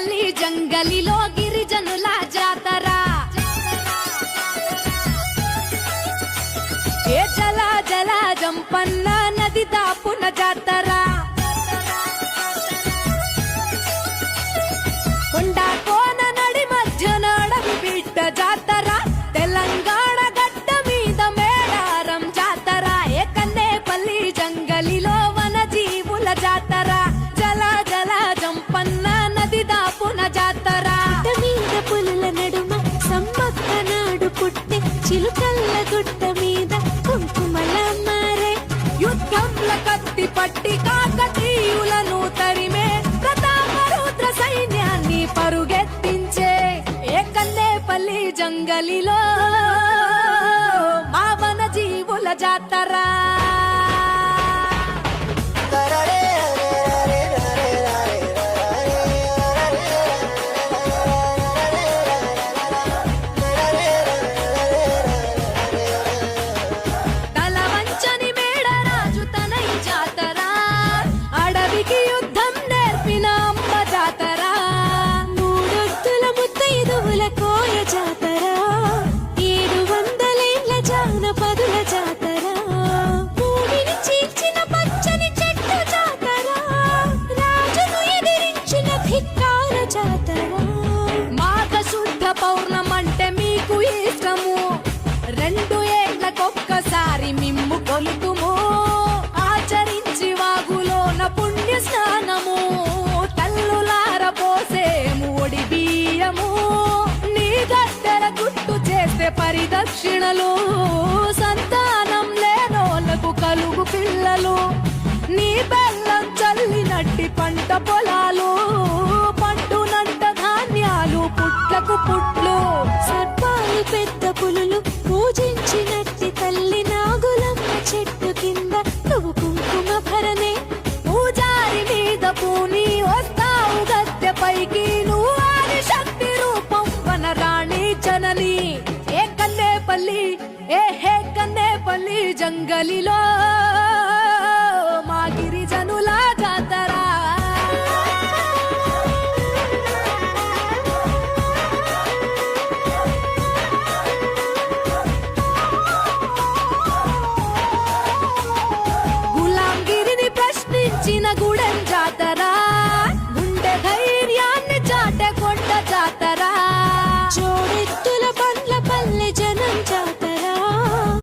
పల్లి జంగలిలో గిరిజనుల జాతర ఏ జల జల జంపన్న నది దాపున జాతర కొండా కోన నడి మధ్య నడవి బిడ్డ జాతర తెలంగాణ గడ్డ మీద మేడారం జాతర ఏ కన్నేపల్లి జంగలిలో వన జీవుల జాతర జల జల జంపన్న నది దాపున జాతర మీద పులుల నడుమ సమ్మక్క నాడు పుట్టి చిలుకల్ల గుట్ట మీద కుంకుమల మారే యుద్ధంల కత్తి పట్టి కాకతీయులను తరిమే ప్రతాపరుద్ర సైన్యాన్ని పరుగెత్తించే ఏ కన్నేపల్లి జంగలిలో మా వన జీవుల జాతర తలవంచని మేడరాజు తనై జాతర అడవికి యుద్ధం నేర్పిన అమ్మ జాతర మూడొత్తుల ముత్తైదువుల కోయ జాతర 700 ఏళ్ల జానపదుల జాతర భూమిని చీల్చిన పచ్చని చెట్టు జాతర రాజును ఎదిరించిన ధిక్కార జాతర మాఘ శుద్ధ పౌర్ణమంటే మీకు ఇష్టము 2 ఏళ్లకొక్కసారి మిమ్ము కొలుతుము ఆచరించి వాగులోన పుణ్య స్నానము తల్లులార పోసేము ఒడి బియ్యము నీ గద్దెల గుట్టు చేస్తే పరిదక్షిణలు సంతానం లేనోళ్ళకు కలుగు పిల్లలు నీ బెల్లం చల్లినట్టి పంట పొలాలు పండునంట ధాన్యాలు పుట్లకు పుట్లు సర్పాలు పెద్ద పులులు పూజించినట్టి తల్లి నాగులమ్మ చెట్టు కింద నువ్వు కుంకుమ భరణే పూజారి మీద పూని వస్తావు గద్దెపైకి నువ్వు ఆది శక్తి రూపం వనరాణి జనని ఏ కన్నేపల్లి జంగలిలో